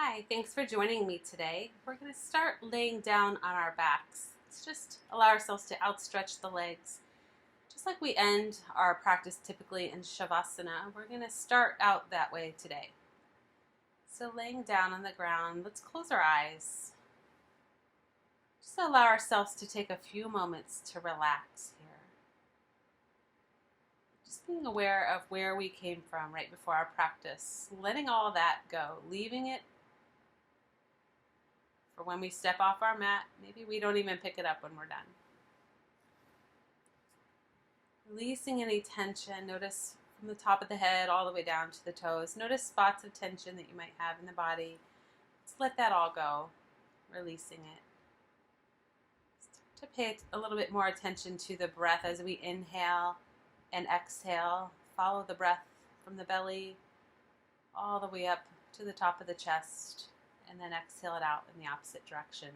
Hi, thanks for joining me today. We're going to start laying down on our backs. Let's just allow ourselves to outstretch the legs. Just like we end our practice typically in Shavasana, we're going to start out that way today. So laying down on the ground, let's close our eyes. Just allow ourselves to take a few moments to relax here. Just being aware of where we came from right before our practice, letting all that go, leaving it for when we step off our mat. Maybe we don't even pick it up when we're done. Releasing any tension. Notice from the top of the head all the way down to the toes. Notice spots of tension that you might have in the body. Just let that all go, releasing it. To pay a little bit more attention to the breath as we inhale and exhale. Follow the breath from the belly all the way up to the top of the chest, and then exhale it out in the opposite direction.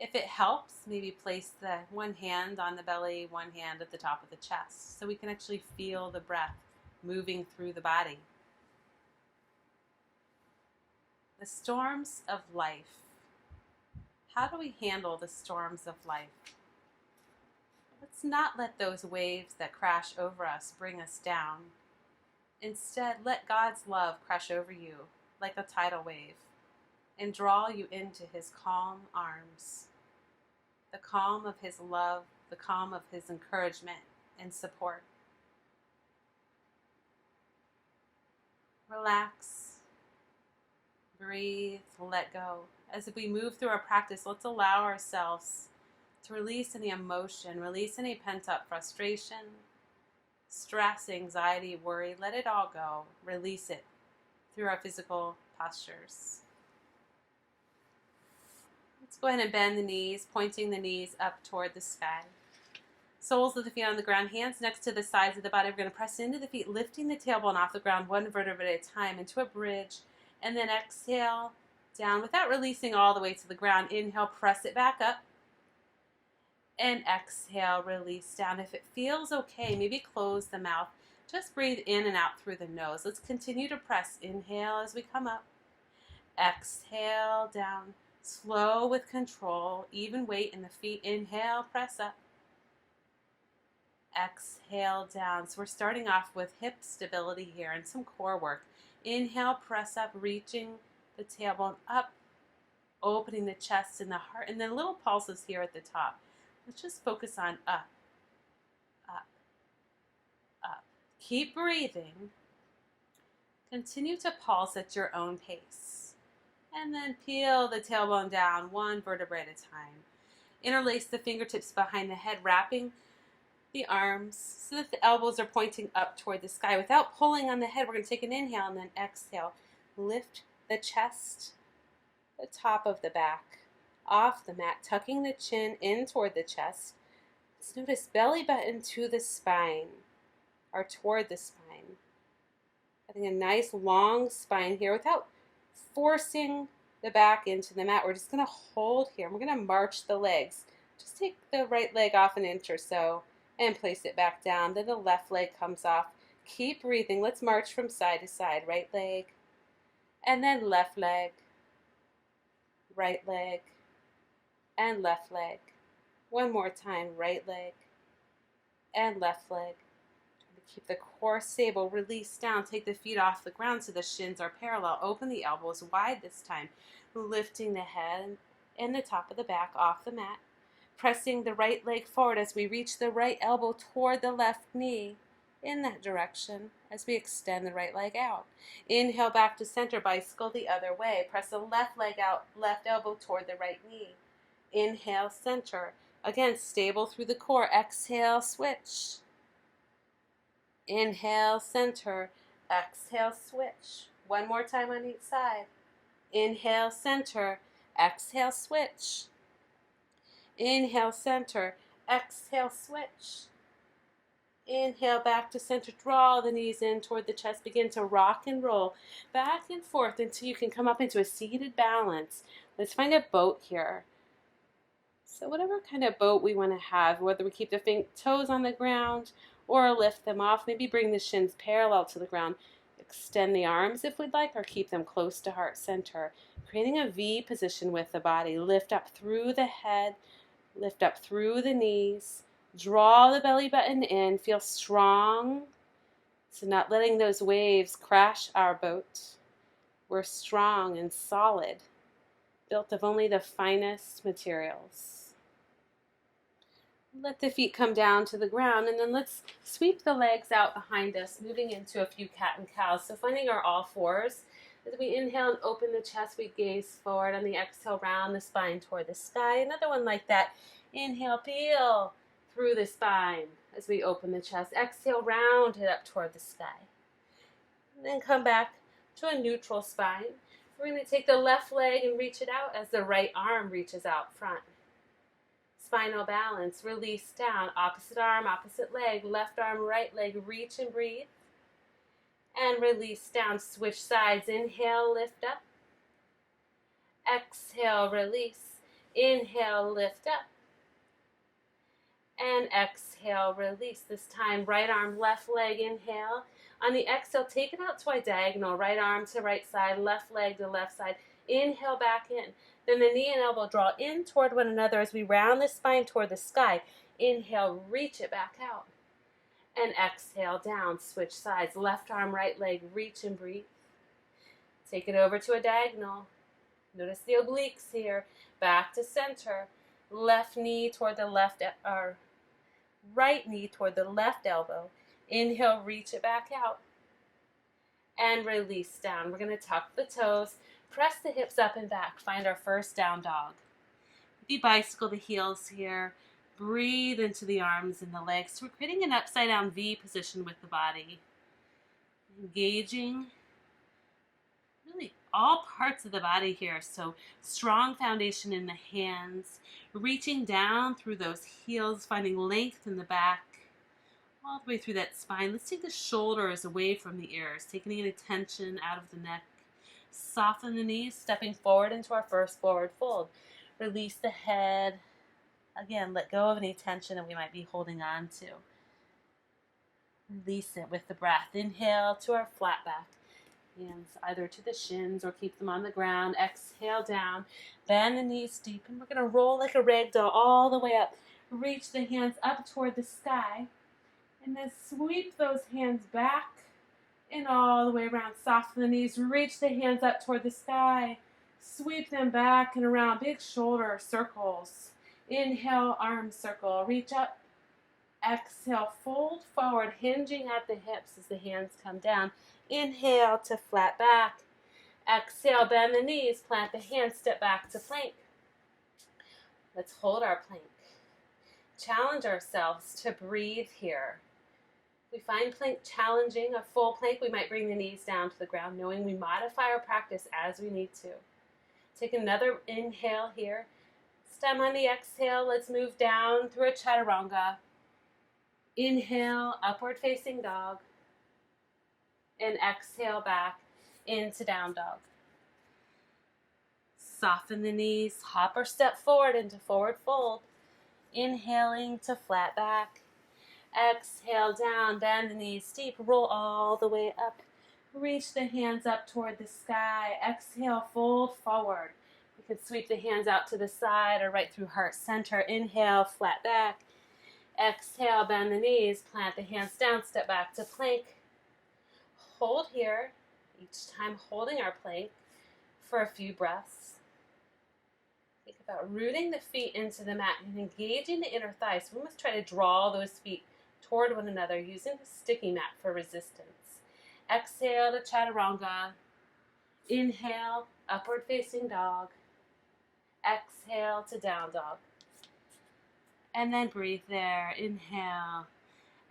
If it helps, maybe place the one hand on the belly, one hand at the top of the chest, so we can actually feel the breath moving through the body. The storms of life. How do we handle the storms of life? Let's not let those waves that crash over us bring us down. Instead, let God's love crash over you like a tidal wave and draw you into His calm arms. The calm of His love, the calm of His encouragement and support. Relax, breathe, let go. As we move through our practice, let's allow ourselves to release any emotion, release any pent-up frustration, stress, anxiety, worry. Let it all go. Release it through our physical postures. Let's go ahead and bend the knees, pointing the knees up toward the sky. Soles of the feet on the ground, hands next to the sides of the body. We're going to press into the feet, lifting the tailbone off the ground one vertebrae at a time into a bridge, and then exhale down without releasing all the way to the ground. Inhale, press it back up, and exhale, release down. If it feels okay, maybe close the mouth. Just breathe in and out through the nose. Let's continue to press. Inhale as we come up. Exhale down. Slow with control. Even weight in the feet. Inhale, press up. Exhale down. So we're starting off with hip stability here and some core work. Inhale, press up, reaching the tailbone up, opening the chest and the heart, and then little pulses here at the top. Let's just focus on up, up, up. Keep breathing. Continue to pulse at your own pace. And then peel the tailbone down one vertebrae at a time. Interlace the fingertips behind the head, wrapping the arms so that the elbows are pointing up toward the sky. Without pulling on the head, we're going to take an inhale and then exhale. Lift the chest, the top of the back, off the mat, tucking the chin in toward the chest. Let's notice belly button to the spine, or toward the spine. Having a nice long spine here without forcing the back into the mat. We're just going to hold here. We're going to march the legs. Just take the right leg off an inch or so and place it back down. Then the left leg comes off. Keep breathing. Let's march from side to side. Right leg, and then left leg, right leg, and left leg. One more time. Right leg and left leg. Keep the core stable. Release down. Take the feet off the ground so the shins are parallel. Open the elbows wide this time. Lifting the head and the top of the back off the mat. Pressing the right leg forward as we reach the right elbow toward the left knee in that direction as we extend the right leg out. Inhale back to center, bicycle the other way. Press the left leg out, left elbow toward the right knee. Inhale, center. Again, stable through the core. Exhale, switch. Inhale, center. Exhale, switch. One more time on each side. Inhale, center. Exhale, switch. Inhale, center. Exhale, switch. Inhale, back to center. Draw the knees in toward the chest. Begin to rock and roll back and forth until you can come up into a seated balance. Let's find a boat here. So whatever kind of boat we want to have, whether we keep the toes on the ground or lift them off, maybe bring the shins parallel to the ground. extend the arms if we'd like, or keep them close to heart center, creating a V position with the body. Lift up through the head, lift up through the knees, draw the belly button in, feel strong. So not letting those waves crash our boat. We're strong and solid, built of only the finest materials. Let the feet come down to the ground, and then let's sweep the legs out behind us, moving into a few cat and cows. So finding our all fours. As we inhale and open the chest, we gaze forward. On the exhale, round the spine toward the sky. Another one like that. Inhale, peel through the spine as we open the chest. Exhale, round it up toward the sky. And then come back to a neutral spine. We're going to take the left leg and reach it out as the right arm reaches out front. Spinal balance, release down, opposite arm, opposite leg, left arm, right leg, reach and breathe. And release down, switch sides, inhale, lift up. Exhale, release. Inhale, lift up. And exhale, release. This time, right arm, left leg, inhale. On the exhale, take it out to a diagonal, right arm to right side, left leg to left side. Inhale, back in. Then the knee and elbow draw in toward one another as we round the spine toward the sky. Inhale, reach it back out. And exhale, down, switch sides. Left arm, right leg, reach and breathe. Take it over to a diagonal. Notice the obliques here. Back to center. Left knee toward the left, or right knee toward the left elbow. Inhale, reach it back out. And release down. We're going to tuck the toes. Press the hips up and back. Find our first down dog. If you bicycle the heels here, breathe into the arms and the legs. So we're creating an upside down V position with the body. Engaging really all parts of the body here. So strong foundation in the hands. Reaching down through those heels, finding length in the back. All the way through that spine. Let's take the shoulders away from the ears, taking any tension out of the neck. Soften the knees, stepping forward into our first forward fold. Release the head. Again, let go of any tension that we might be holding on to. Release it with the breath. Inhale to our flat back. Hands either to the shins or keep them on the ground. Exhale down. Bend the knees deep, and we're going to roll like a rag doll all the way up. Reach the hands up toward the sky. And then sweep those hands back and all the way around. Soften the knees. Reach the hands up toward the sky. Sweep them back and around. Big shoulder circles. Inhale, arm circle. Reach up. Exhale, fold forward, hinging at the hips as the hands come down. Inhale to flat back. Exhale, bend the knees. Plant the hands. Step back to plank. Let's hold our plank. Challenge ourselves to breathe here. We find plank challenging, a full plank, we might bring the knees down to the ground, knowing we modify our practice as we need to. Take another inhale here. Stem on the exhale. Let's move down through a chaturanga. Inhale, upward facing dog. And exhale back into down dog. Soften the knees, hop or step forward into forward fold. Inhaling to flat back. Exhale down, bend the knees deep, roll all the way up. Reach the hands up toward the sky. Exhale, fold forward. You can sweep the hands out to the side or right through heart center. Inhale, flat back. Exhale, bend the knees, plant the hands down, step back to plank. Hold here, each time holding our plank for a few breaths. Think about rooting the feet into the mat and engaging the inner thighs. We must try to draw those feet toward one another using the sticky mat for resistance. Exhale to chaturanga. Inhale, upward facing dog. Exhale to down dog. And then breathe there. Inhale,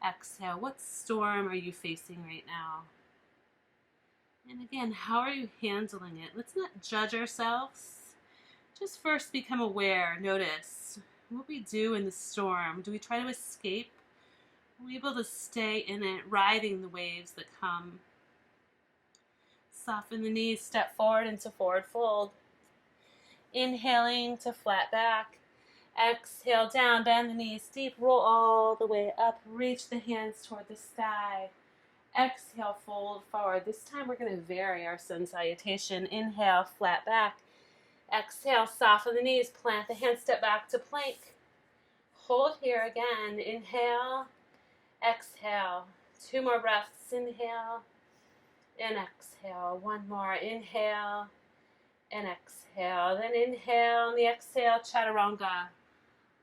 exhale. What storm are you facing right now? And again, how are you handling it? Let's not judge ourselves. Just first become aware, notice what we do in the storm. Do we try to escape? Are we able to stay in it, riding the waves that come? Soften the knees, step forward into forward fold. Inhaling to flat back. Exhale down, bend the knees deep, roll all the way up. Reach the hands toward the sky. Exhale, fold forward. This time we're going to vary our sun salutation. Inhale, flat back. Exhale, soften the knees. Plant the hands, step back to plank. Hold here again. Inhale, exhale. 2 more breaths. Inhale and exhale. 1 more. Inhale and exhale. Then inhale on the exhale, chaturanga.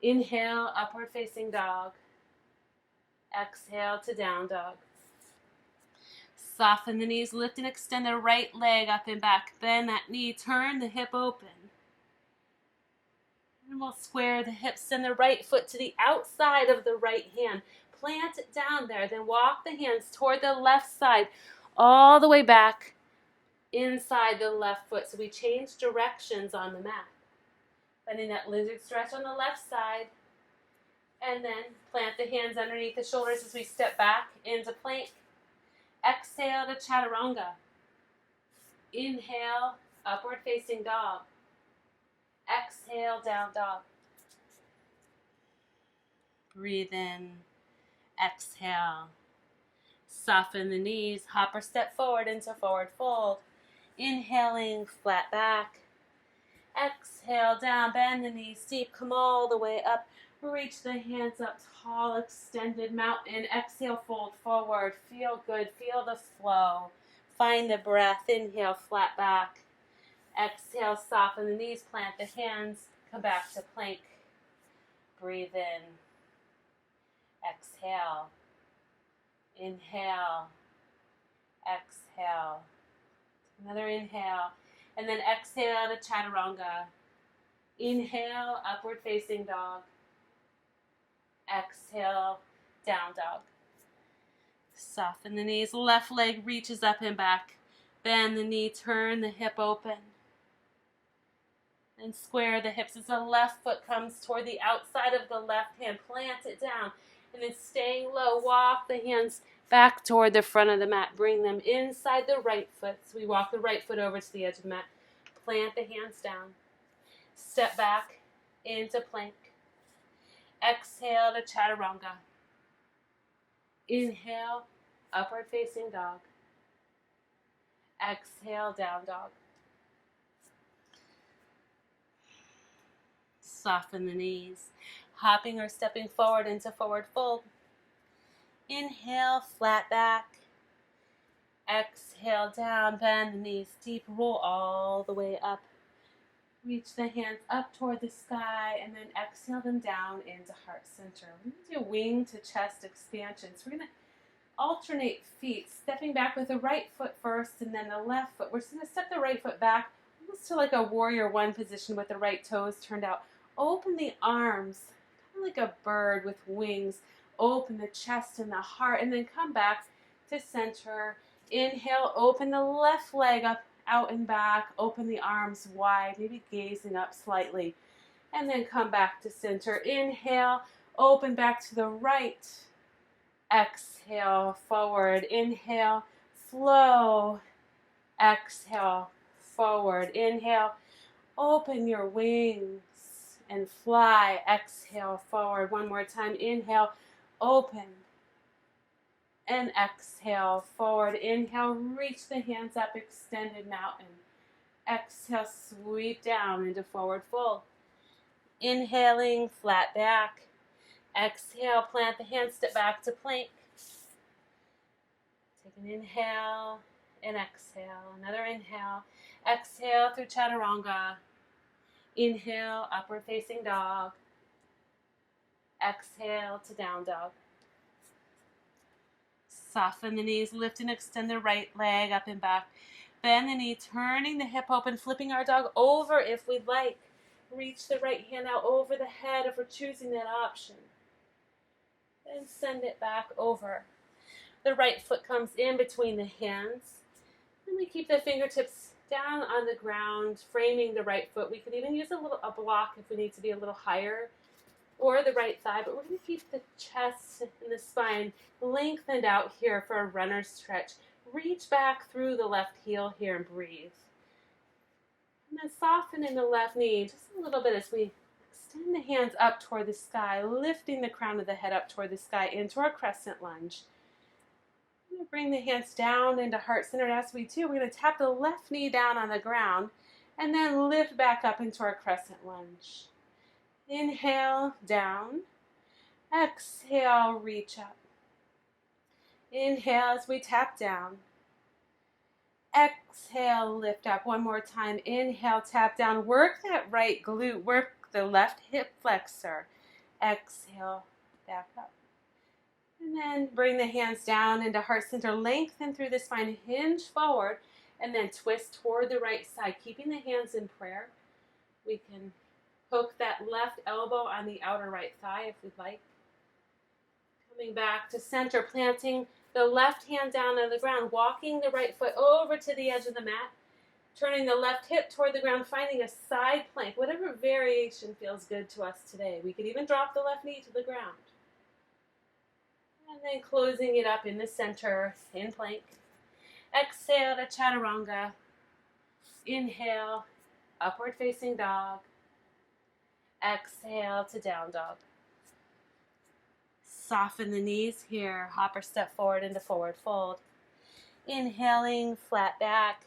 Inhale, upward facing dog. Exhale to down dog. Soften the knees, lift and extend the right leg up and back. Bend that knee, turn the hip open. And we'll square the hips, send the right foot to the outside of the right hand. Plant it down there, then walk the hands toward the left side, all the way back inside the left foot. So we change directions on the mat. Finding that lizard stretch on the left side. And then plant the hands underneath the shoulders as we step back into plank. Exhale to chaturanga. Inhale, upward facing dog. Exhale, down dog. Breathe in. Exhale. Soften the knees. Hop or step forward into forward fold. Inhaling, flat back. Exhale, down, bend the knees deep. Come all the way up. Reach the hands up, tall, extended mountain. Exhale, fold forward. Feel good. Feel the flow. Find the breath. Inhale, flat back. Exhale, soften the knees. Plant the hands. Come back to plank. Breathe in. Exhale. Inhale. Exhale. Another inhale. And then exhale to chaturanga. Inhale, upward facing dog. Exhale, down dog. Soften the knees. Left leg reaches up and back. Bend the knee, turn the hip open. And square the hips as the left foot comes toward the outside of the left hand. Plant it down. And then staying low, walk the hands back toward the front of the mat. Bring them inside the right foot. So we walk the right foot over to the edge of the mat. Plant the hands down. Step back into plank. Exhale to chaturanga. Inhale, upward facing dog. Exhale, down dog. Soften the knees. Hopping or stepping forward into forward fold. Inhale, flat back. Exhale, down, bend the knees deep. Roll all the way up. Reach the hands up toward the sky and then exhale them down into heart center. We're going to do wing to chest expansion. So we're going to alternate feet, stepping back with the right foot first and then the left foot. We're just going to step the right foot back almost to like a warrior one position with the right toes turned out. Open the arms, kind of like a bird with wings. Open the chest and the heart and then come back to center. Inhale, open the left leg up, out and back. Open the arms wide, maybe gazing up slightly. And then come back to center. Inhale, open back to the right. Exhale, forward. Inhale, flow. Exhale, forward. Inhale, open your wings and fly. Exhale, forward. One more time. Inhale, open. And exhale, forward. Inhale, reach the hands up, extended mountain. Exhale, sweep down into forward fold. Inhaling, flat back. Exhale, plant the hands, step back to plank. Take an inhale and exhale. Another inhale. Exhale through chaturanga. Inhale, upward facing dog. Exhale to down dog. Soften the knees, lift and extend the right leg up and back. Bend the knee, turning the hip open, flipping our dog over if we'd like. Reach the right hand out over the head if we're choosing that option. Then send it back over. The right foot comes in between the hands. And we keep the fingertips down on the ground, framing the right foot. We could even use a block if we need to be a little higher, or the right thigh, but we're going to keep the chest and the spine lengthened out here for a runner stretch. Reach back through the left heel here and breathe. And then soften in the left knee just a little bit as we extend the hands up toward the sky, lifting the crown of the head up toward the sky into our crescent lunge. Bring the hands down into heart center. As we do, we're going to tap the left knee down on the ground and then lift back up into our crescent lunge. Inhale, down. Exhale, reach up. Inhale as we tap down. Exhale, lift up. One more time. Inhale, tap down. Work that right glute. Work the left hip flexor. Exhale, back up. And then bring the hands down into heart center. Lengthen through the spine. Hinge forward. And then twist toward the right side. Keeping the hands in prayer. We can hook that left elbow on the outer right thigh if we'd like. Coming back to center, planting the left hand down on the ground, walking the right foot over to the edge of the mat, turning the left hip toward the ground, finding a side plank, whatever variation feels good to us today. We could even drop the left knee to the ground. And then closing it up in the center, in plank. Exhale to chaturanga. Inhale, upward facing dog. Exhale to down dog. Soften the knees here. Hop or step forward into forward fold. Inhaling, flat back.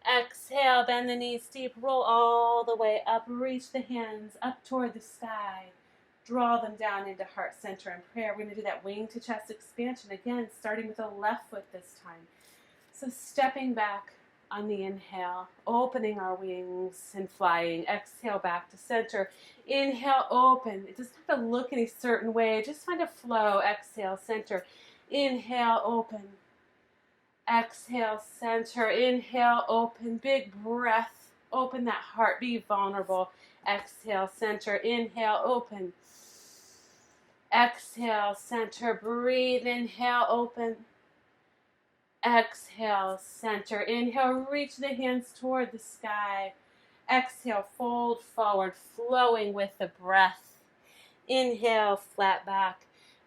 Exhale, bend the knees deep. Roll all the way up. Reach the hands up toward the sky. Draw them down into heart center and prayer. We're going to do that wing to chest expansion again, starting with the left foot this time. So stepping back on the inhale, opening our wings and flying. Exhale back to center. Inhale, open. It doesn't have to look any certain way. Just find a flow. Exhale, center. Inhale, open. Exhale, center. Inhale, open. Big breath. Open that heart. Be vulnerable. Exhale, center. Inhale, open. Exhale, center. Breathe. Inhale, open. Exhale, center. Inhale, reach the hands toward the sky. Exhale, fold forward, flowing with the breath. Inhale, flat back.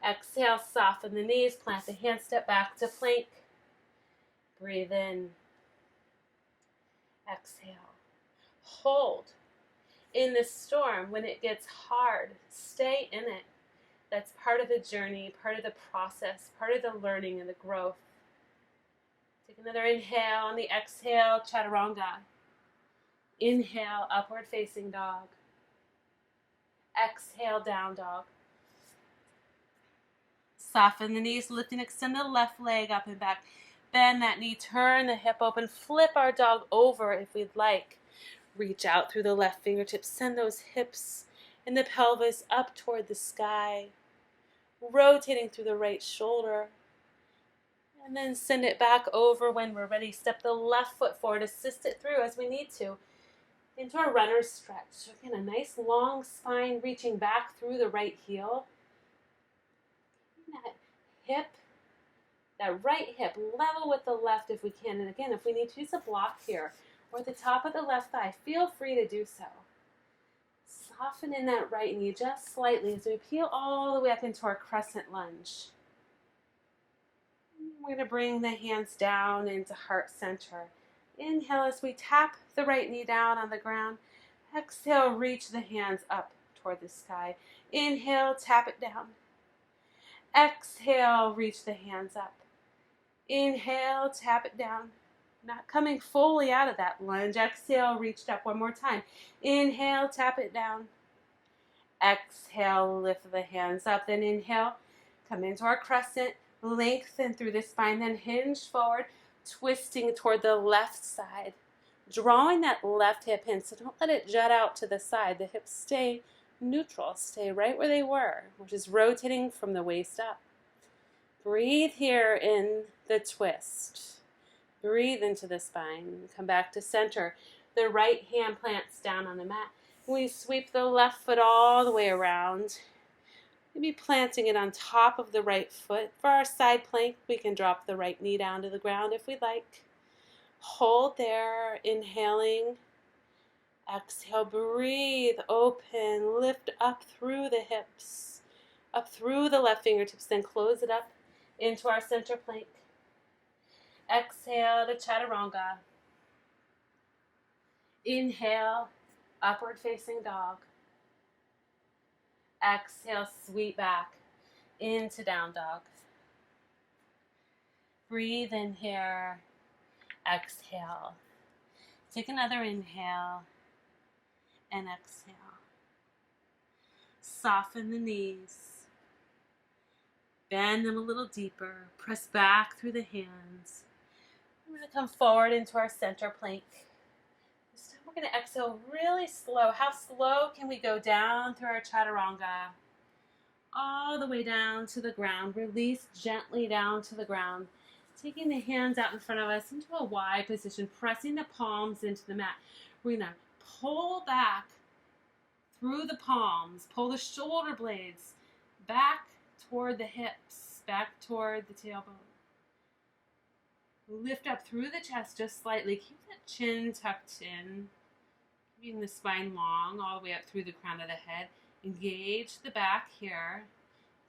Exhale, soften the knees, plant the hands, step back to plank. Breathe in. Exhale. Hold. In the storm, when it gets hard, stay in it. That's part of the journey, part of the process, part of the learning and the growth. Take another inhale. On the exhale, chaturanga. Inhale, upward facing dog. Exhale, down dog. Soften the knees, lift and extend the left leg up and back. Bend that knee, turn the hip open, flip our dog over if we'd like. Reach out through the left fingertips, send those hips and the pelvis up toward the sky. Rotating through the right shoulder. And then send it back over when we're ready. Step the left foot forward, assist it through as we need to. Into our runner's stretch. So again, a nice long spine reaching back through the right heel. That hip, that right hip level with the left if we can. And again, if we need to use a block here or the top of the left thigh, feel free to do so. Soften in that right knee just slightly as we peel all the way up into our crescent lunge. We're going to bring the hands down into heart center. Inhale as we tap the right knee down on the ground. Exhale, reach the hands up toward the sky. Inhale, tap it down. Exhale, reach the hands up. Inhale, tap it down. Not coming fully out of that lunge. Exhale, reach up one more time. Inhale, tap it down. Exhale, lift the hands up. Then inhale, come into our crescent. Lengthen through the spine, then hinge forward, twisting toward the left side. Drawing that left hip in, so don't let it jut out to the side. The hips stay neutral, stay right where they were, which is rotating from the waist up. Breathe here in the twist. Breathe into the spine. Come back to center. The right hand plants down on the mat. We sweep the left foot all the way around. Maybe planting it on top of the right foot. For our side plank, we can drop the right knee down to the ground if we'd like. Hold there, inhaling. Exhale, breathe, open, lift up through the hips, up through the left fingertips, then close it up into our center plank. Exhale to chaturanga. Inhale, upward facing dog. Exhale, sweep back into down dog. Breathe in here. Exhale. Take another inhale and exhale. Soften the knees. Bend them a little deeper. Press back through the hands. We're going to come forward into our center plank. This time we're going to exhale really slow. How slow can we go down through our chaturanga? All the way down to the ground. Release gently down to the ground. Taking the hands out in front of us into a Y position, pressing the palms into the mat. We're going to pull back through the palms, pull the shoulder blades back toward the hips, back toward the tailbone. Lift up through the chest just slightly. Keep that chin tucked in, keeping the spine long all the way up through the crown of the head. Engage the back here.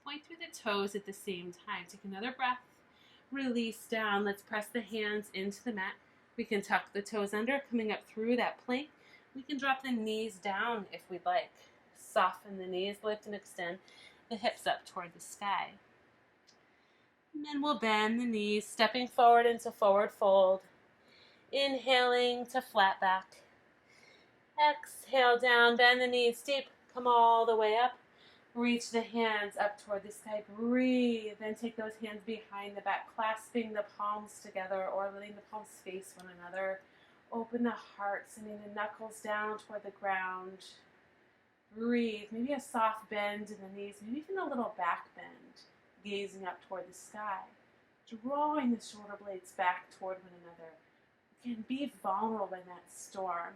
Point through the toes at the same time. Take another breath. Release down. Let's press the hands into the mat. We can tuck the toes under, coming up through that plank. We can drop the knees down if we'd like. Soften the knees, lift and extend the hips up toward the sky. And then we'll bend the knees, stepping forward into forward fold. Inhaling to flat back. Exhale down, bend the knees deep, come all the way up. Reach the hands up toward the sky. Breathe. Then take those hands behind the back, clasping the palms together or letting the palms face one another. Open the heart, sending the knuckles down toward the ground. Breathe. Maybe a soft bend in the knees, maybe even a little back bend, gazing up toward the sky. Drawing the shoulder blades back toward one another. Again, be vulnerable in that storm.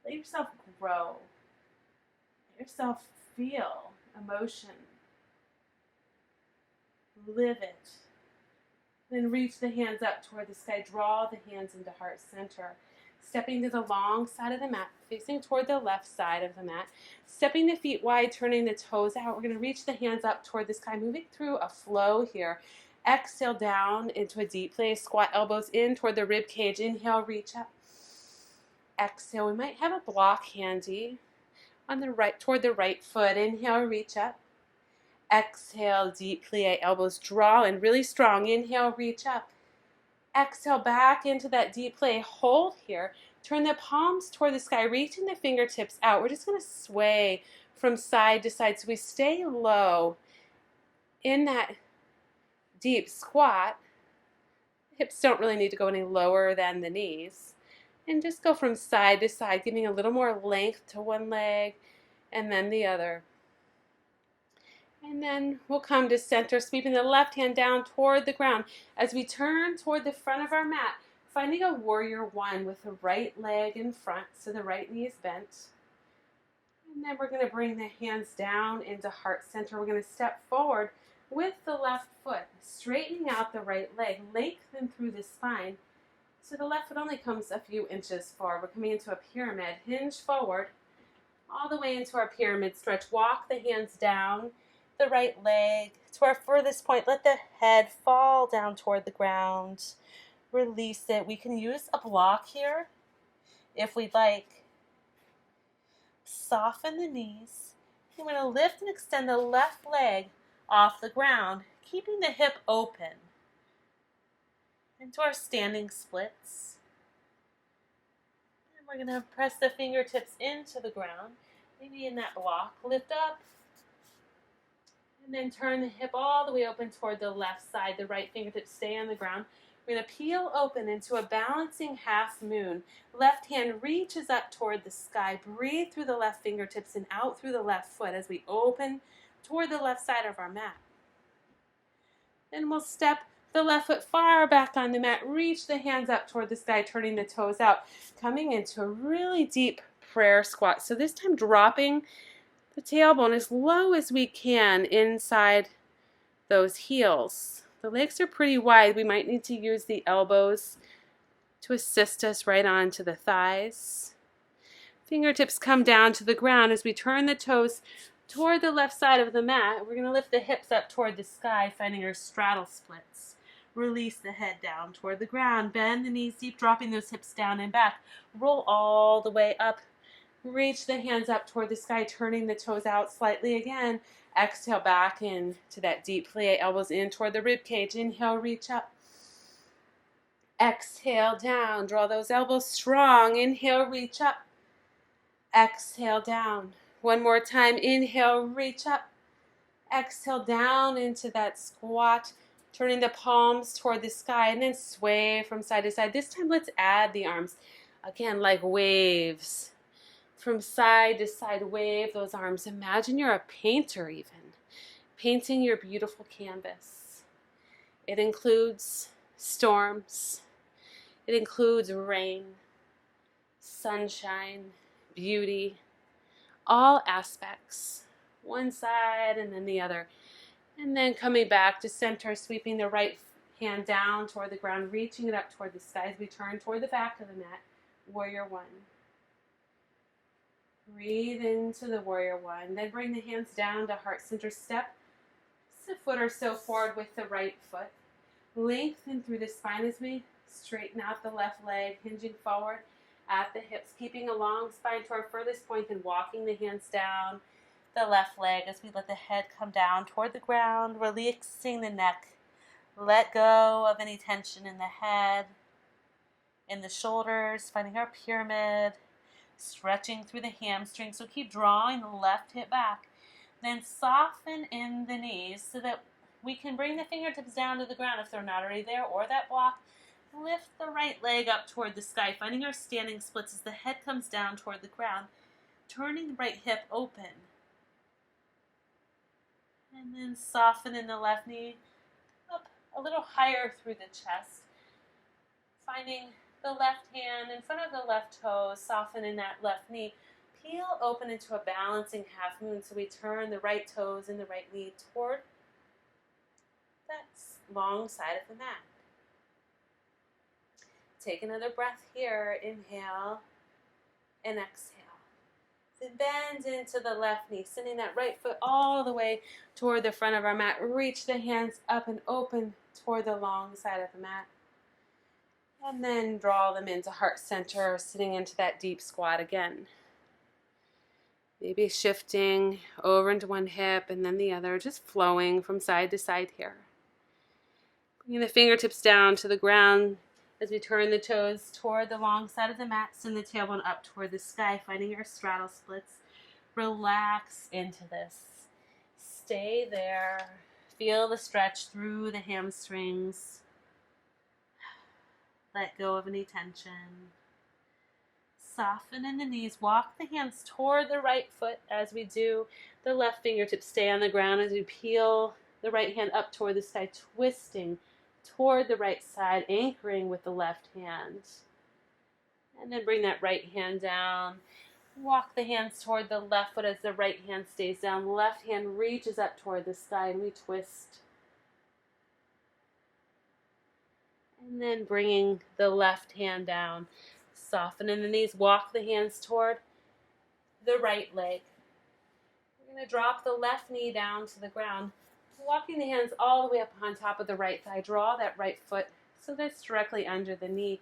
Let yourself grow. Let yourself feel emotion. Live it. Then reach the hands up toward the sky. Draw the hands into heart center. Stepping to the long side of the mat, facing toward the left side of the mat. Stepping the feet wide, turning the toes out. We're going to reach the hands up toward the sky, moving through a flow here. Exhale down into a deep place. Squat elbows in toward the rib cage. Inhale, reach up. Exhale. We might have a block handy on the right, toward the right foot. Inhale, reach up. Exhale, deep plie, elbows draw and really strong. Inhale, reach up. Exhale, back into that deep plie. Hold here. Turn the palms toward the sky, reaching the fingertips out. We're just going to sway from side to side. So we stay low in that deep squat. Hips don't really need to go any lower than the knees. And just go from side to side, giving a little more length to one leg and then the other. And then we'll come to center, sweeping the left hand down toward the ground. As we turn toward the front of our mat, finding a warrior one with the right leg in front, so the right knee is bent. And then we're going to bring the hands down into heart center. We're going to step forward with the left foot, straightening out the right leg, lengthen through the spine. So the left foot only comes a few inches forward. We're coming into a pyramid. Hinge forward, all the way into our pyramid stretch. Walk the hands down the right leg to our furthest point. Let the head fall down toward the ground. Release it. We can use a block here if we'd like. Soften the knees. We're going to lift and extend the left leg off the ground, keeping the hip open. Into our standing splits. And we're going to press the fingertips into the ground, maybe in that block. Lift up. And then turn the hip all the way open toward the left side. The right fingertips stay on the ground. We're going to peel open into a balancing half moon. Left hand reaches up toward the sky. Breathe through the left fingertips and out through the left foot as we open toward the left side of our mat. Then we'll step the left foot far back on the mat. Reach the hands up toward the sky, turning the toes out. Coming into a really deep prayer squat. So this time dropping the tailbone as low as we can inside those heels. The legs are pretty wide. We might need to use the elbows to assist us right onto the thighs. Fingertips come down to the ground as we turn the toes toward the left side of the mat. We're going to lift the hips up toward the sky, finding our straddle splits. Release the head down toward the ground. Bend the knees deep, dropping those hips down and back. Roll all the way up. Reach the hands up toward the sky, turning the toes out slightly again. Exhale back into that deep plie, elbows in toward the rib cage. Inhale, reach up. Exhale down. Draw those elbows strong. Inhale, reach up. Exhale down. One more time. Inhale, reach up. Exhale down into that squat, turning the palms toward the sky, and then sway from side to side. This time, let's add the arms. Again, like waves. From side to side, wave those arms. Imagine you're a painter even, painting your beautiful canvas. It includes storms. It includes rain, sunshine, beauty, all aspects. One side and then the other. And then coming back to center, sweeping the right hand down toward the ground, reaching it up toward the sky as we turn toward the back of the mat. Warrior One. Breathe into the Warrior One. Then bring the hands down to heart center. Step a foot or so forward with the right foot. Lengthen through the spine as we straighten out the left leg, hinging forward at the hips, keeping a long spine to our furthest point and walking the hands down the left leg as we let the head come down toward the ground, releasing the neck. Let go of any tension in the head, in the shoulders, finding our pyramid, stretching through the hamstrings. So keep drawing the left hip back. Then soften in the knees so that we can bring the fingertips down to the ground if they're not already there, or that block. Lift the right leg up toward the sky, finding our standing splits as the head comes down toward the ground, turning the right hip open. And then soften in the left knee up a little higher through the chest, finding the left hand in front of the left toe, soften in that left knee. Peel open into a balancing half moon so we turn the right toes and the right knee toward that long side of the mat. Take another breath here. Inhale and exhale. Then bend into the left knee, sending that right foot all the way toward the front of our mat. Reach the hands up and open toward the long side of the mat. And then draw them into heart center, sitting into that deep squat again. Maybe shifting over into one hip and then the other, just flowing from side to side here. Bringing the fingertips down to the ground as we turn the toes toward the long side of the mat, send the tailbone up toward the sky, finding our straddle splits. Relax into this. Stay there. Feel the stretch through the hamstrings. Let go of any tension. Soften in the knees. Walk the hands toward the right foot as we do. The left fingertips stay on the ground as we peel the right hand up toward the sky, twisting toward the right side, anchoring with the left hand. And then bring that right hand down. Walk the hands toward the left foot as the right hand stays down. Left hand reaches up toward the sky and we twist. And then bringing the left hand down. Soften in the knees. Walk the hands toward the right leg. We're going to drop the left knee down to the ground. Walking the hands all the way up on top of the right thigh. Draw that right foot so that's directly under the knee.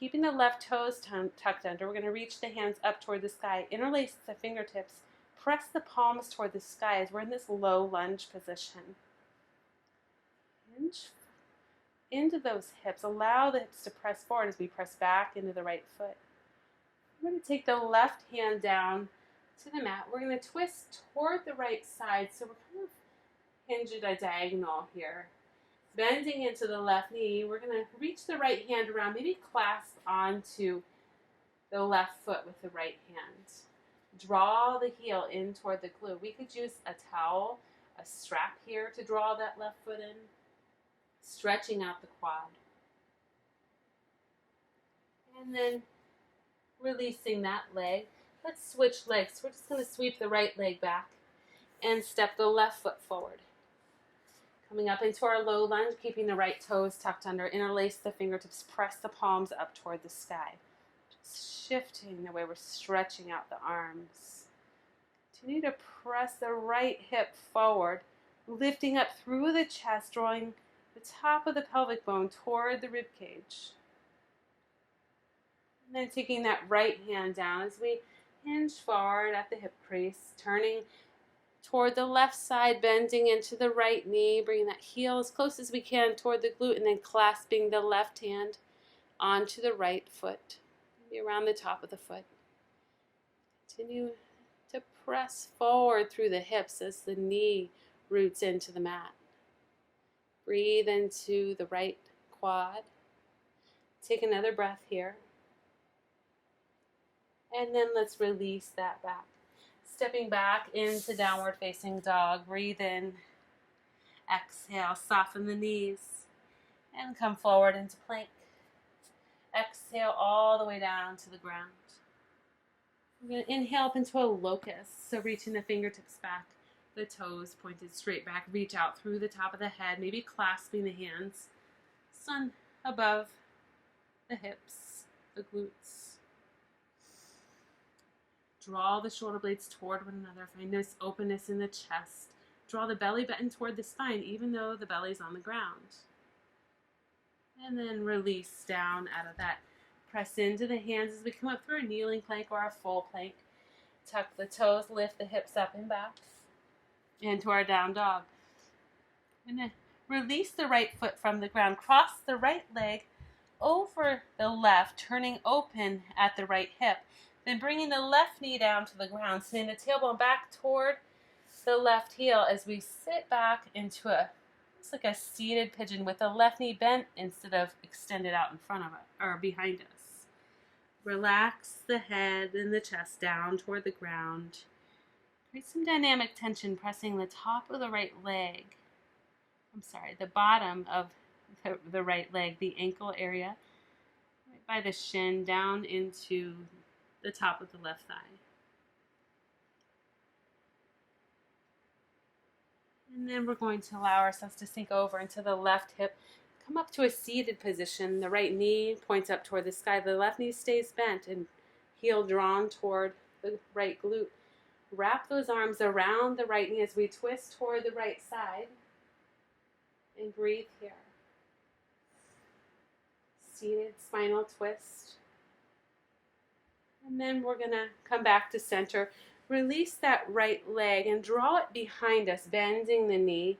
Keeping the left toes tucked under, we're going to reach the hands up toward the sky. Interlace the fingertips. Press the palms toward the sky as we're in this low lunge position. Hinge into those hips. Allow the hips to press forward as we press back into the right foot. We're going to take the left hand down to the mat. We're going to twist toward the right side. So we're kind of hinged a diagonal here. Bending into the left knee, we're going to reach the right hand around, maybe clasp onto the left foot with the right hand. Draw the heel in toward the glute. We could use a towel, a strap here to draw that left foot in, stretching out the quad. And then releasing that leg. Let's switch legs. We're just going to sweep the right leg back and step the left foot forward. Coming up into our low lunge, keeping the right toes tucked under. Interlace the fingertips, press the palms up toward the sky. Just shifting the way we're stretching out the arms. Continue to press the right hip forward, lifting up through the chest, drawing the top of the pelvic bone toward the rib cage. And then taking that right hand down as we hinge forward at the hip crease, turning toward the left side, bending into the right knee, bringing that heel as close as we can toward the glute, and then clasping the left hand onto the right foot, maybe around the top of the foot. Continue to press forward through the hips as the knee roots into the mat. Breathe into the right quad. Take another breath here. And then let's release that back. Stepping back into downward facing dog. Breathe in. Exhale, soften the knees. And come forward into plank. Exhale all the way down to the ground. We're going to inhale up into a locust. So reaching the fingertips back, the toes pointed straight back. Reach out through the top of the head, maybe clasping the hands. Sun above the hips, the glutes. Draw the shoulder blades toward one another. Find this openness in the chest. Draw the belly button toward the spine, even though the belly's on the ground. And then release down out of that. Press into the hands as we come up through a kneeling plank or a full plank. Tuck the toes, lift the hips up and back. Into our down dog. And then release the right foot from the ground. Cross the right leg over the left, turning open at the right hip. Then bringing the left knee down to the ground. Sending the tailbone back toward the left heel as we sit back into it's like a seated pigeon with the left knee bent instead of extended out in front of it or behind us. Relax the head and the chest down toward the ground. Create some dynamic tension, pressing the top of the right leg. The bottom of the right leg, the ankle area, right by the shin, down into the top of the left thigh. And then we're going to allow ourselves to sink over into the left hip. Come up to a seated position. The right knee points up toward the sky. The left knee stays bent and heel drawn toward the right glute. Wrap those arms around the right knee as we twist toward the right side. And breathe here. Seated spinal twist. And then we're going to come back to center. Release that right leg and draw it behind us, bending the knee.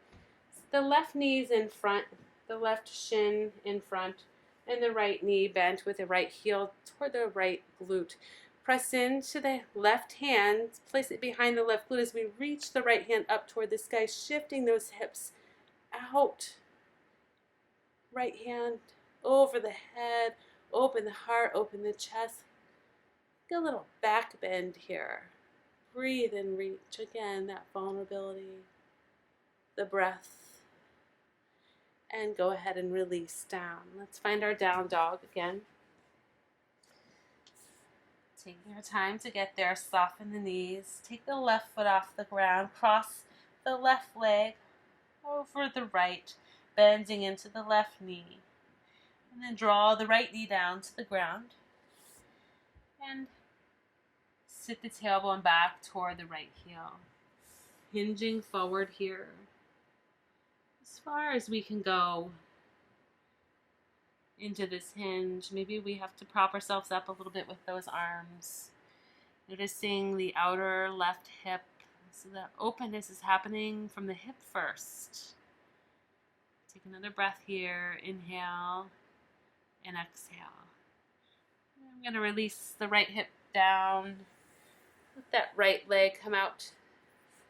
The left knee's in front, the left shin in front, and the right knee bent with the right heel toward the right glute. Press into the left hand, place it behind the left glute as we reach the right hand up toward the sky, shifting those hips out. Right hand over the head, open the heart, open the chest. Get a little back bend here. Breathe and reach. Again, that vulnerability, the breath. And go ahead and release down. Let's find our down dog again. Take your time to get there. Soften the knees. Take the left foot off the ground. Cross the left leg over the right, bending into the left knee. And then draw the right knee down to the ground. And sit the tailbone back toward the right heel. Hinging forward here. As far as we can go into this hinge. Maybe we have to prop ourselves up a little bit with those arms. Noticing the outer left hip. So the openness is happening from the hip first. Take another breath here. Inhale and exhale. I'm going to release the right hip down. Let that right leg come out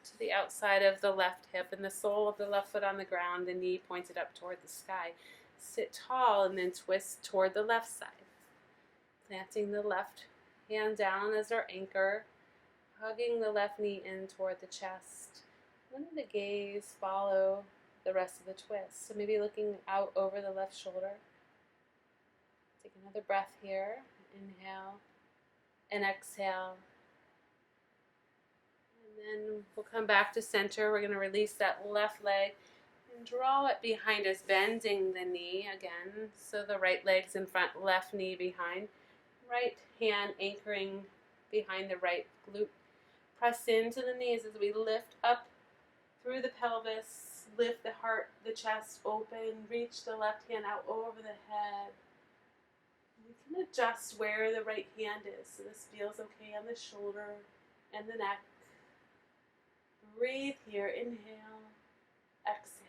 to the outside of the left hip and the sole of the left foot on the ground, the knee pointed up toward the sky. Sit tall and then twist toward the left side. Planting the left hand down as our anchor, hugging the left knee in toward the chest. Letting the gaze follow the rest of the twist. So maybe looking out over the left shoulder. Take another breath here. Inhale and exhale. And then we'll come back to center. We're going to release that left leg and draw it behind us, bending the knee again. So the right leg's in front, left knee behind. Right hand anchoring behind the right glute. Press into the knees as we lift up through the pelvis. Lift the heart, the chest open. Reach the left hand out over the head. You can adjust where the right hand is. So this feels okay on the shoulder and the neck. Breathe here. Inhale. Exhale.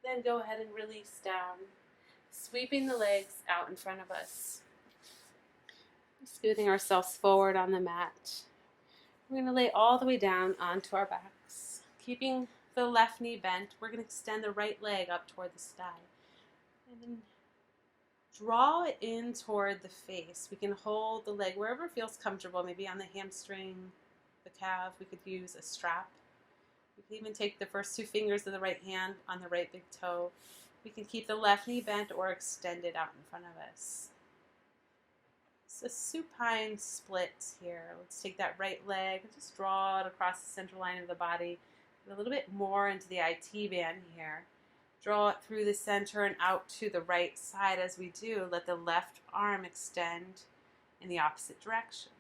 Then go ahead and release down. Sweeping the legs out in front of us. Smoothing ourselves forward on the mat. We're going to lay all the way down onto our backs. Keeping the left knee bent, we're going to extend the right leg up toward the sky. And then draw it in toward the face. We can hold the leg wherever feels comfortable, maybe on the hamstring, the calf. We could use a strap. We can even take the first 2 fingers of the right hand on the right big toe. We can keep the left knee bent or extended out in front of us. It's a supine split here. Let's take that right leg and just draw it across the center line of the body. A little bit more into the IT band here. Draw it through the center and out to the right side. As we do, let the left arm extend in the opposite direction.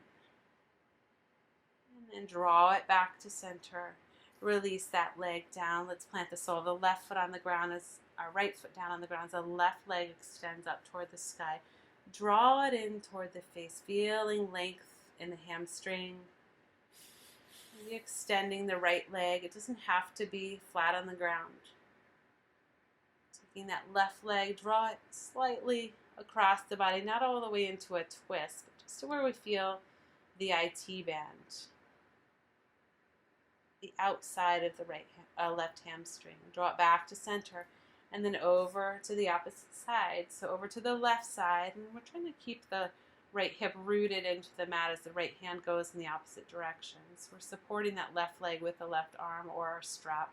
And then draw it back to center. Release that leg down. Let's plant the sole of the left foot on the ground as our right foot down on the ground as the left leg extends up toward the sky. Draw it in toward the face, feeling length in the hamstring. Maybe extending the right leg. It doesn't have to be flat on the ground. Taking that left leg, draw it slightly across the body, not all the way into a twist, but just to where we feel the IT band. The outside of the left hamstring. Draw it back to center and then over to the opposite side. So over to the left side, and we're trying to keep the right hip rooted into the mat as the right hand goes in the opposite direction. So we're supporting that left leg with the left arm or our strap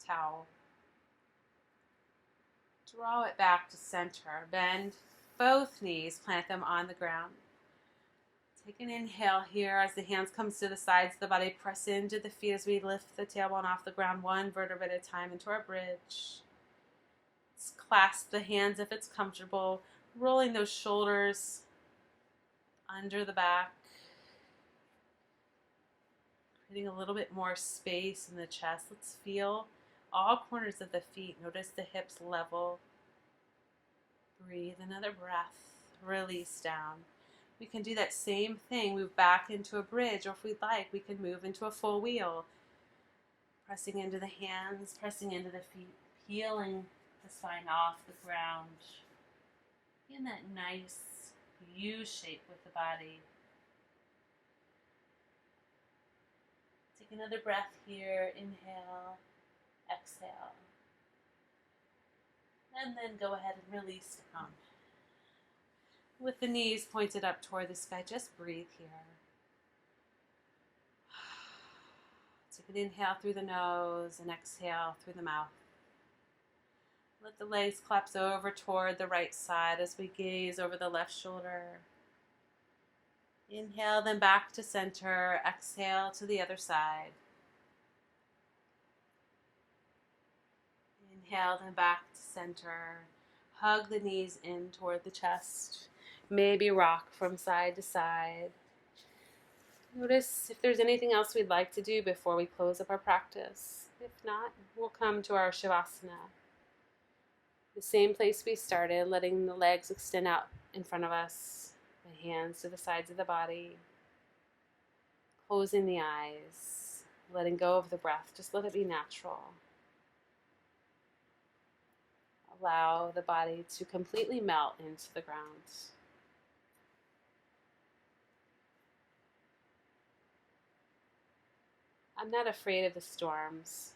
towel. Draw it back to center. Bend both knees, plant them on the ground. Take an inhale here as the hands come to the sides of the body. Press into the feet as we lift the tailbone off the ground, 1 vertebra at a time into our bridge. Let's clasp the hands if it's comfortable, rolling those shoulders under the back. Creating a little bit more space in the chest. Let's feel all corners of the feet. Notice the hips level. Breathe another breath. Release down. We can do that same thing, move back into a bridge, or if we'd like, we can move into a full wheel. Pressing into the hands, pressing into the feet, peeling the spine off the ground. In that nice U shape with the body. Take another breath here, inhale, exhale. And then go ahead and release down. With the knees pointed up toward the sky, just breathe here. Take an inhale through the nose and exhale through the mouth. Let the legs collapse over toward the right side as we gaze over the left shoulder. Inhale, then back to center. Exhale to the other side. Inhale, then back to center. Hug the knees in toward the chest. Maybe rock from side to side. Notice if there's anything else we'd like to do before we close up our practice. If not, we'll come to our Shavasana. The same place we started, letting the legs extend out in front of us, the hands to the sides of the body, closing the eyes, letting go of the breath. Just let it be natural. Allow the body to completely melt into the ground. I'm not afraid of the storms,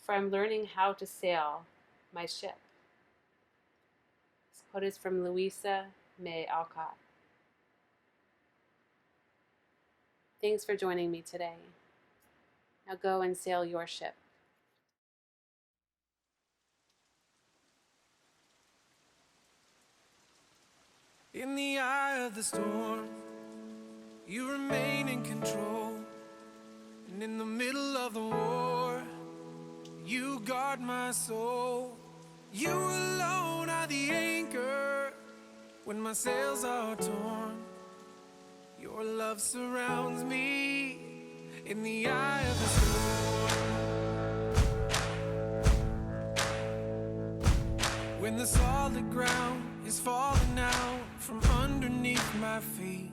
for I'm learning how to sail my ship. This quote is from Louisa May Alcott. Thanks for joining me today. Now go and sail your ship. In the eye of the storm, you remain in control. And in the middle of the war, you guard my soul. You alone are the anchor when my sails are torn. Your love surrounds me in the eye of the storm. When the solid ground is falling out from underneath my feet,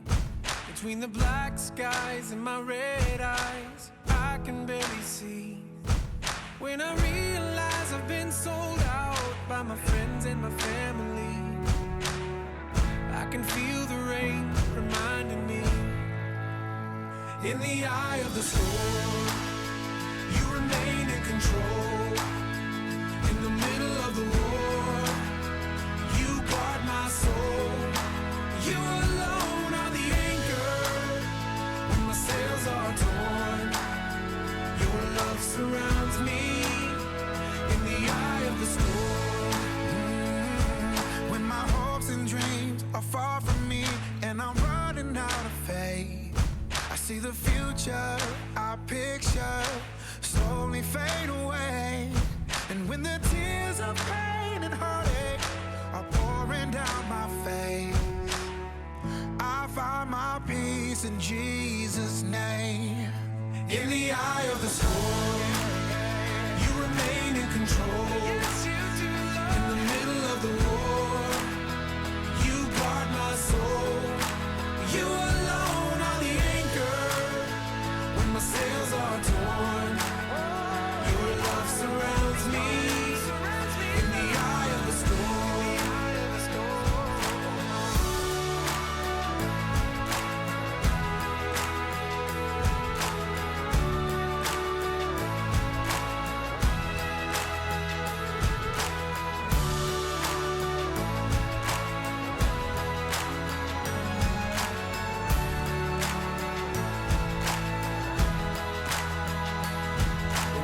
between the black skies and my red eyes, I can barely see. When I realize I've been sold out by my friends and my family, I can feel the rain reminding me. In the eye of the storm, you remain in control. In the middle of the war, you guard my soul. You alone are the anchor when my sails are torn. Your love surrounds me in the eye of the storm. When my hopes and dreams are far from me and I'm running out of faith, I see the future I picture slowly fade away. And when the tears of pain and heartache are pouring down my face, I find my peace in Jesus' name. In the eye of the storm, you remain in control. In the middle of the war, you guard my soul. You alone are the anchor when my sails are torn. Your love surrounds me in the eye of the storm.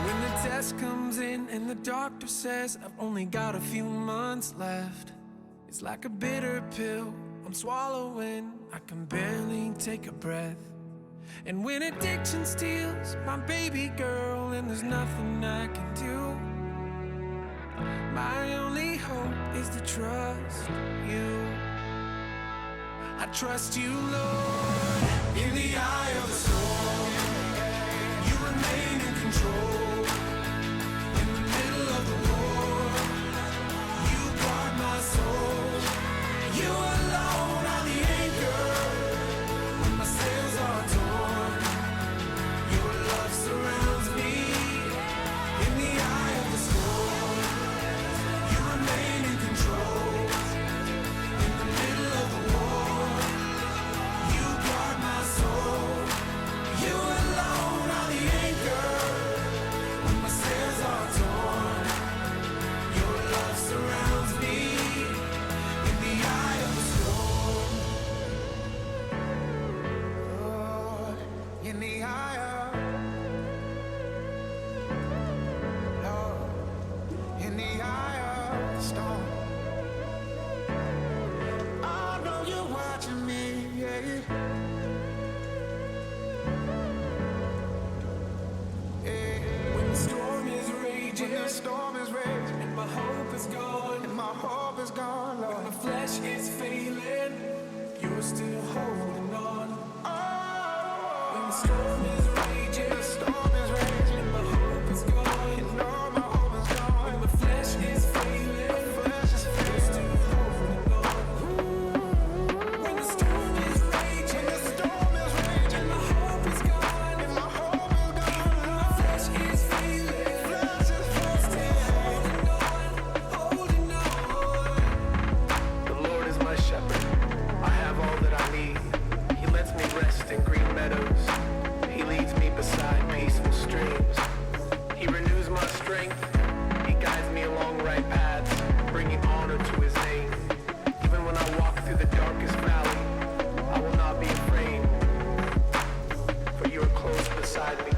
When the test comes in and the doctor says I've only got a few months left, it's like a bitter pill I'm swallowing. I can barely take a breath. And when addiction steals my baby girl and there's nothing I can do, my only hope is to trust you. I trust you, Lord. In the eye of the storm, you remain in control. In the middle of the war, you guard my soul. You alone are the anchor when my sails are torn. Your love surrounds me in the eye of the storm. You remain in control. In the middle of the war, you guard my soul. You alone are the anchor when my sails are torn. Your love surrounds me in the eye of the storm. Lord, in the eye of, Lord, in the eye of the storm. I know you're watching me, yeah. When the storm is raging, and my hope is gone, Lord. When my flesh is failing, you're still holding on. When the storm is raging, and my hope is gone, when my flesh is failing, you're still holding on. When the storm is raging, and my hope is gone, when my flesh is failing, you're still holding on. The Lord is my shepherd. I have all that I need. He lets me rest in green meadows. He leads me beside peaceful streams. He renews my strength. He guides me along right paths, bringing honor to his name. Even when I walk through the darkest valley, I will not be afraid, for you are close beside me.